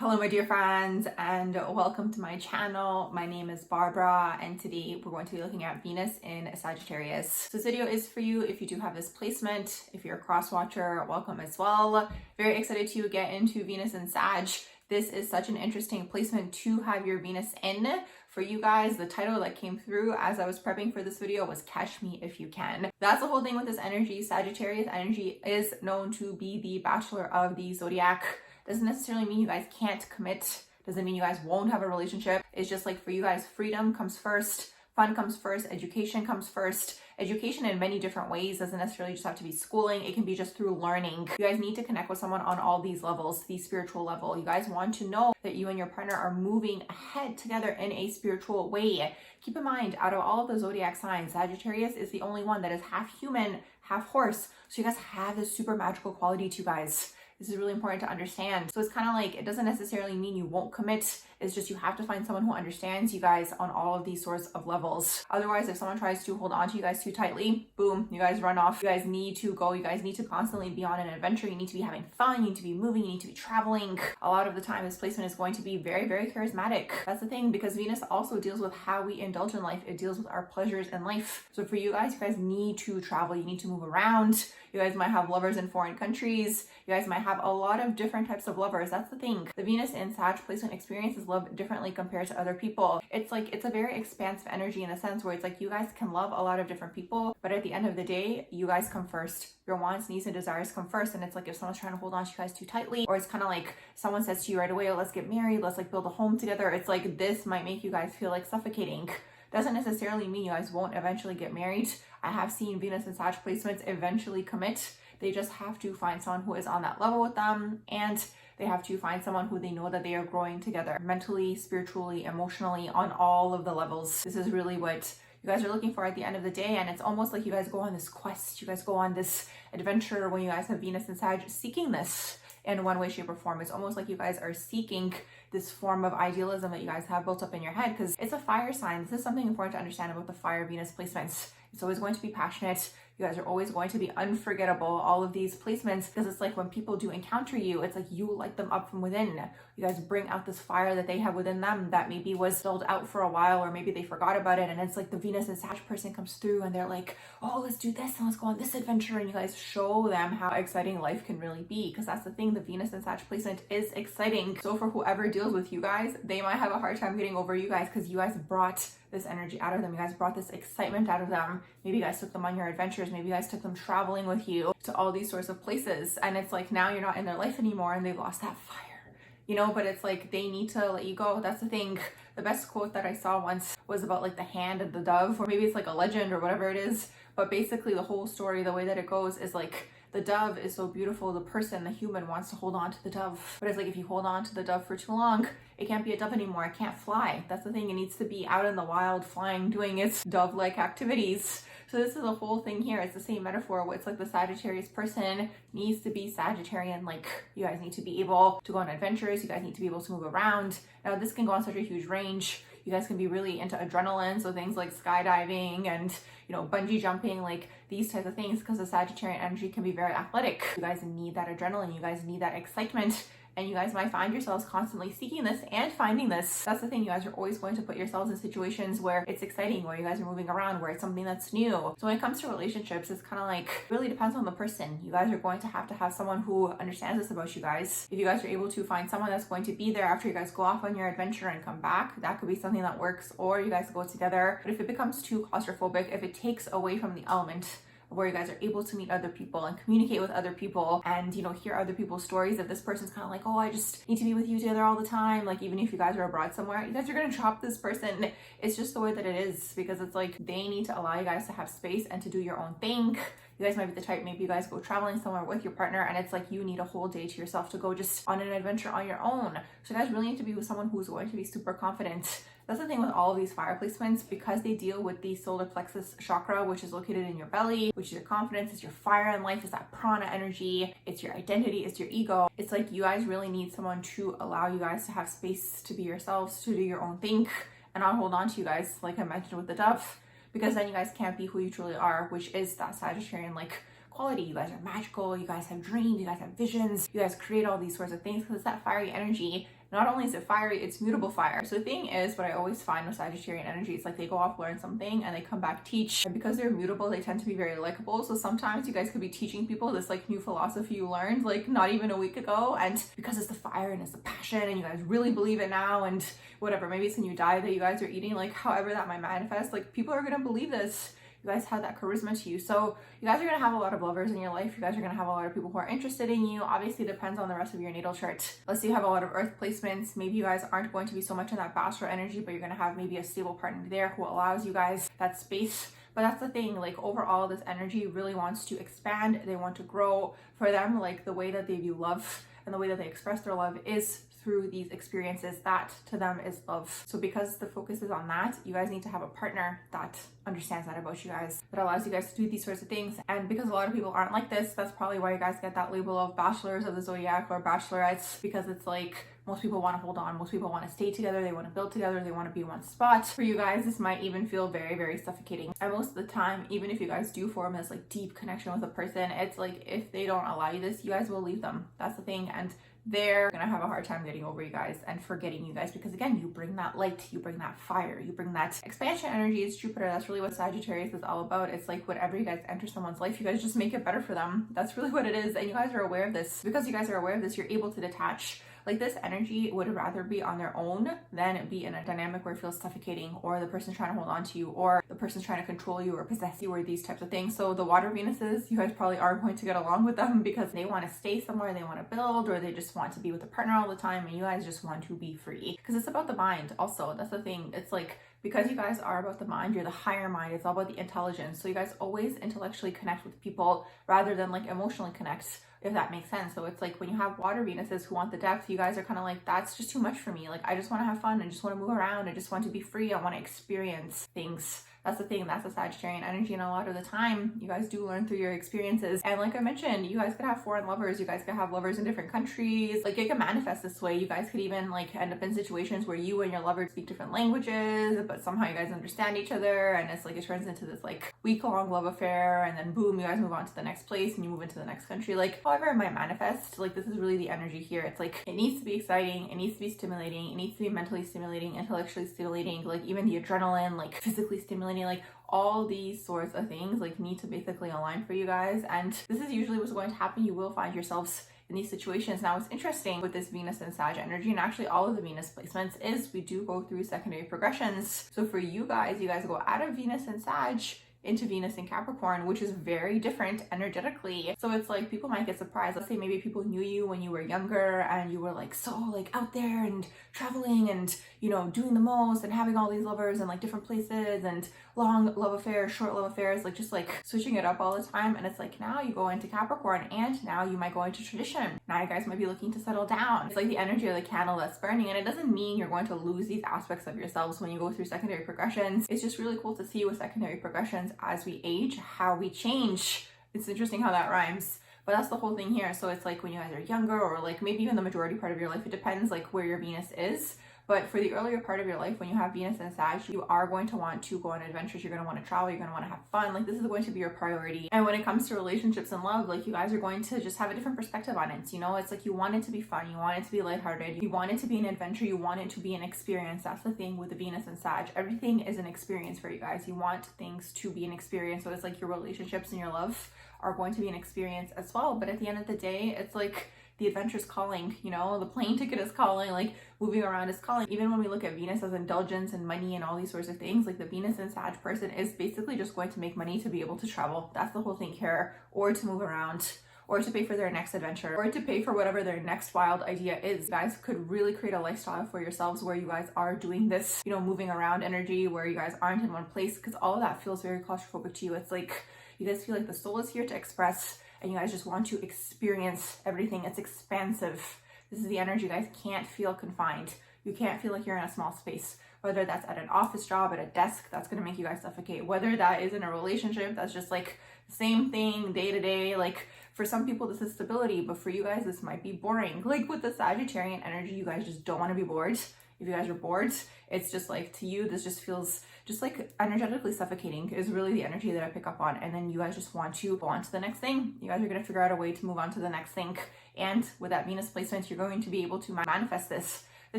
Hello my dear friends, and welcome to my channel. My name is Barbara, and today we're going to be looking at Venus in Sagittarius. So this video is for you if you do have this placement. If you're a cross watcher, welcome as well. Very excited to get into Venus in Sag. This is such an interesting placement to have your Venus in. For you guys, the title that came through as I was prepping for this video was Catch Me If You Can. That's the whole thing with this energy. Sagittarius energy is known to be the bachelor of the zodiac. Doesn't necessarily mean you guys can't commit. Doesn't mean you guys won't have a relationship. It's just like for you guys, freedom comes first, fun comes first, education comes first. Education in many different ways doesn't necessarily just have to be schooling. It can be just through learning. You guys need to connect with someone on all these levels, the spiritual level. You guys want to know that you and your partner are moving ahead together in a spiritual way. Keep in mind, out of all of the zodiac signs, Sagittarius is the only one that is half human, half horse. So you guys have this super magical quality to you guys. This is really important to understand. So it's kind of like, it doesn't necessarily mean you won't commit. It's just you have to find someone who understands you guys on all of these sorts of levels. Otherwise, if someone tries to hold on to you guys too tightly, boom, you guys run off. You guys need to go. You guys need to constantly be on an adventure. You need to be having fun. You need to be moving. You need to be traveling. A lot of the time, this placement is going to be very, very charismatic. That's the thing, because Venus also deals with how we indulge in life. It deals with our pleasures in life. So for you guys need to travel. You need to move around. You guys might have lovers in foreign countries. You guys might have a lot of different types of lovers. That's the thing. The Venus in Sag placement experiences love differently compared to other people. It's like, it's a very expansive energy in a sense where it's like you guys can love a lot of different people, but at the end of the day, you guys come first. Your wants, needs, and desires come first. And it's like if someone's trying to hold on to you guys too tightly, or it's kind of like someone says to you right away, oh, let's get married, let's like build a home together. It's like this might make you guys feel like suffocating. Doesn't necessarily mean you guys won't eventually get married. I have seen Venus and Sag placements eventually commit. They just have to find someone who is on that level with them, and they have to find someone who they know that they are growing together mentally, spiritually, emotionally, on all of the levels. This is really what you guys are looking for at the end of the day. And it's almost like you guys go on this quest, you guys go on this adventure when you guys have Venus and Sag seeking this in one way, shape, or form. It's almost like you guys are seeking this form of idealism that you guys have built up in your head, because it's a fire sign. This is something important to understand about the fire Venus placements. It's always going to be passionate. You guys are always going to be unforgettable, all of these placements, because it's like when people do encounter you, it's like you light them up from within. You guys bring out this fire that they have within them that maybe was dulled out for a while, or maybe they forgot about it. And it's like the Venus and Sag person comes through and they're like, oh, let's do this and let's go on this adventure. And you guys show them how exciting life can really be, because that's the thing, the Venus and Sag placement is exciting. So for whoever deals with you guys, they might have a hard time getting over you guys, because you guys brought this energy out of them. You guys brought this excitement out of them. Maybe you guys took them on your adventures. Maybe you guys took them traveling with you to all these sorts of places. And it's like now you're not in their life anymore and they've lost that fire, you know, but it's like they need to let you go. That's the thing. The best quote that I saw once was about like the hand and the dove, or maybe it's like a legend or whatever it is. But basically the whole story, the way that it goes is like, the dove is so beautiful, the person, the human, wants to hold on to the dove. But it's like if you hold on to the dove for too long, it can't be a dove anymore. It can't fly. That's the thing. It needs to be out in the wild, flying, doing its dove-like activities. So this is the whole thing here. It's the same metaphor. It's like the Sagittarius person needs to be Sagittarian. Like you guys need to be able to go on adventures. You guys need to be able to move around. Now this can go on such a huge range. You guys can be really into adrenaline, so things like skydiving and, you know, bungee jumping, like these types of things, because the Sagittarian energy can be very athletic. You guys need that adrenaline. You guys need that excitement. And you guys might find yourselves constantly seeking this and finding this. That's the thing. You guys are always going to put yourselves in situations where it's exciting, where you guys are moving around, where it's something that's new. So when it comes to relationships, it's kind of like, really depends on the person. You guys are going to have someone who understands this about you guys. If you guys are able to find someone that's going to be there after you guys go off on your adventure and come back, that could be something that works, or you guys go together. But if it becomes too claustrophobic, if it takes away from the element where you guys are able to meet other people and communicate with other people and, you know, hear other people's stories, that this person's kind of like, oh, I just need to be with you together all the time. Like, even if you guys are abroad somewhere, you guys are going to drop this person. It's just the way that it is, because it's like they need to allow you guys to have space and to do your own thing. You guys might be the type, maybe you guys go traveling somewhere with your partner and it's like you need a whole day to yourself to go just on an adventure on your own. So you guys really need to be with someone who's going to be super confident. That's the thing with all of these fire placements, because they deal with the solar plexus chakra, which is located in your belly, which is your confidence, it's your fire in life, it's that prana energy, it's your identity, it's your ego. It's like you guys really need someone to allow you guys to have space to be yourselves, to do your own thing, and not hold on to you guys, like I mentioned with the dove, because then you guys can't be who you truly are, which is that Sagittarian like quality. You guys are magical, you guys have dreams, you guys have visions, you guys create all these sorts of things because it's that fiery energy. Not only is it fiery, it's mutable fire. So the thing is, what I always find with Sagittarian energy, it's like they go off, learn something, and they come back, teach. And because they're mutable, they tend to be very likable. So sometimes you guys could be teaching people this like new philosophy you learned like not even a week ago. And because it's the fire and it's the passion and you guys really believe it now and whatever, maybe it's a new diet that you guys are eating, like however that might manifest, like people are going to believe this. You guys have that charisma to you. So you guys are going to have a lot of lovers in your life. You guys are going to have a lot of people who are interested in you. Obviously, it depends on the rest of your natal chart. Let's say you have a lot of earth placements. Maybe you guys aren't going to be so much in that bachelor energy, but you're going to have maybe a stable partner there who allows you guys that space. But that's the thing, like overall, this energy really wants to expand. They want to grow. For them, like the way that they view love and the way that they express their love is through these experiences. That to them is love. So because the focus is on that, you guys need to have a partner that understands that about you guys, that allows you guys to do these sorts of things. And because a lot of people aren't like this, that's probably why you guys get that label of bachelors of the zodiac or bachelorettes, because it's like most people want to hold on, most people want to stay together, they want to build together, they want to be in one spot. For you guys, this might even feel very, very suffocating. And most of the time, even if you guys do form this like deep connection with a person, it's like if they don't allow you this, you guys will leave them. That's the thing. And they're gonna have a hard time getting over you guys and forgetting you guys, because again, you bring that light, you bring that fire, you bring that expansion energy. It's Jupiter. That's really what Sagittarius is all about. It's like whenever you guys enter someone's life, you guys just make it better for them. That's really what it is. And you guys are aware of this. Because you guys are aware of this, you're able to detach. Like this energy would rather be on their own than be in a dynamic where it feels suffocating, or the person's trying to hold on to you, or the person's trying to control you or possess you, or these types of things. So the water Venuses, you guys probably are going to get along with them because they want to stay somewhere, they want to build, or they just want to be with a partner all the time, and you guys just want to be free. Because it's about the mind also. That's the thing. It's like, because you guys are about the mind, you're the higher mind, it's all about the intelligence. So you guys always intellectually connect with people rather than like emotionally connect, if that makes sense. So it's like when you have water Venuses who want the depth, you guys are kind of like, that's just too much for me. Like I just want to have fun, I just want to move around, I just want to be free, I want to experience things. That's the thing, that's a Sagittarian energy, and a lot of the time you guys do learn through your experiences. And like I mentioned, you guys could have foreign lovers, you guys could have lovers in different countries. Like it can manifest this way. You guys could even like end up in situations where you and your lover speak different languages, but somehow you guys understand each other, and it's like it turns into this like week-long love affair, and then boom, you guys move on to the next place and you move into the next country. Like however it might manifest, like this is really the energy here. It's like it needs to be exciting, it needs to be stimulating, it needs to be mentally stimulating, intellectually stimulating, like even the adrenaline, like physically stimulating, like all these sorts of things like need to basically align for you guys. And this is usually what's going to happen. You will find yourselves in these situations. Now, what's interesting with this Venus and Sag energy, and actually all of the Venus placements, is we do go through secondary progressions. So for you guys go out of Venus and Sag into Venus in Capricorn, which is very different energetically. So it's like people might get surprised. Let's say maybe people knew you when you were younger and you were like so like out there and traveling and, you know, doing the most and having all these lovers and like different places and long love affairs, short love affairs, like just like switching it up all the time. And it's like now you go into Capricorn and now you might go into tradition. Now you guys might be looking to settle down. It's like the energy of the candle that's burning, and it doesn't mean you're going to lose these aspects of yourselves when you go through secondary progressions. It's just really cool to see with secondary progressions as we age, how we change. It's interesting how that rhymes, but that's the whole thing here. So it's like when you guys are younger, or like maybe even the majority part of your life, it depends like where your Venus is. But for the earlier part of your life, when you have Venus and Sag, you are going to want to go on adventures. You're going to want to travel. You're going to want to have fun. Like this is going to be your priority. And when it comes to relationships and love, like you guys are going to just have a different perspective on it. You know, it's like you want it to be fun. You want it to be lighthearted. You want it to be an adventure. You want it to be an experience. That's the thing with the Venus and Sag. Everything is an experience for you guys. You want things to be an experience. So it's like your relationships and your love are going to be an experience as well. But at the end of the day, it's like the adventure's calling, you know, the plane ticket is calling, like moving around is calling. Even when we look at Venus as indulgence and money and all these sorts of things, like the Venus and Sag person is basically just going to make money to be able to travel. That's the whole thing here, or to move around, or to pay for their next adventure, or to pay for whatever their next wild idea is. You guys could really create a lifestyle for yourselves where you guys are doing this, you know, moving around energy, where you guys aren't in one place, because all of that feels very claustrophobic to you. It's like you guys feel like the soul is here to express, and you guys just want to experience everything. It's expansive. This is the energy. You guys can't feel confined. You can't feel like you're in a small space, whether that's at an office job, at a desk, that's going to make you guys suffocate. Whether that is in a relationship, that's just like the same thing day to day. Like for some people, this is stability, but for you guys, this might be boring. Like with the Sagittarian energy, you guys just don't want to be bored. If you guys are bored, it's just like, to you, this just feels just like energetically suffocating is really the energy that I pick up on. And then you guys just want to go on to the next thing. You guys are going to figure out a way to move on to the next thing. And with that Venus placement, you're going to be able to manifest this. The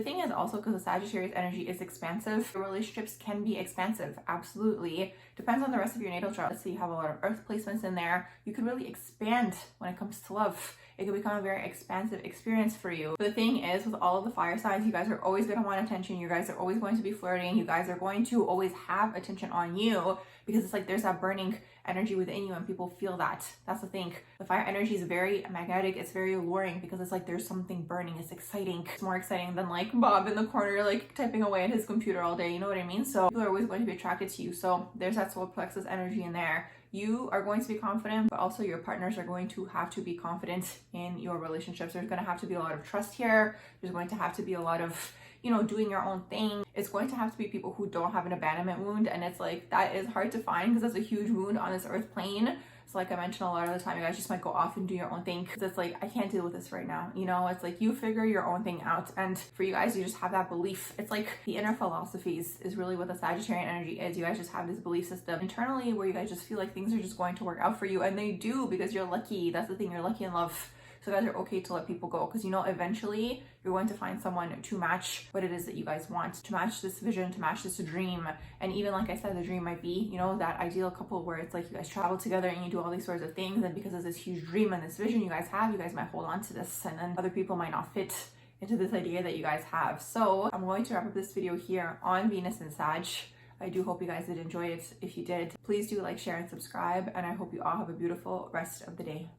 thing is also, because the Sagittarius energy is expansive, your relationships can be expansive, absolutely. Depends on the rest of your natal chart. Let's say you have a lot of earth placements in there, you can really expand when it comes to love. It can become a very expansive experience for you. But the thing is, with all of the fire signs, you guys are always going to want attention. You guys are always going to be flirting. You guys are going to always have attention on you, because it's like there's that burning energy within you and people feel that. That's the thing. The fire energy is very magnetic. It's very alluring because it's like there's something burning. It's exciting. It's more exciting than like Bob in the corner like typing away at his computer all day. You know what I mean? So people are always going to be attracted to you. So there's that solar plexus energy in there. You are going to be confident, but also your partners are going to have to be confident in your relationships. There's going to have to be a lot of trust here. There's going to have to be a lot of, you know, doing your own thing. It's going to have to be people who don't have an abandonment wound. And it's like, that is hard to find because that's a huge wound on this earth plane. So like I mentioned, a lot of the time you guys just might go off and do your own thing because it's like, I can't deal with this right now. You know, it's like you figure your own thing out. And for you guys, you just have that belief. It's like the inner philosophies is really what the Sagittarian energy is. You guys just have this belief system internally where you guys just feel like things are just going to work out for you. And they do, because you're lucky. That's the thing. You're lucky in love. So you guys are okay to let people go, because you know eventually you're going to find someone to match what it is that you guys want, to match this vision, to match this dream. And even like I said, the dream might be, you know, that ideal couple where it's like you guys travel together and you do all these sorts of things, and because of this huge dream and this vision you guys have, you guys might hold on to this, and then other people might not fit into this idea that you guys have. So I'm going to wrap up this video here on Venus and Sag. I do hope you guys did enjoy it. If you did, please do like, share, and subscribe, and I hope you all have a beautiful rest of the day.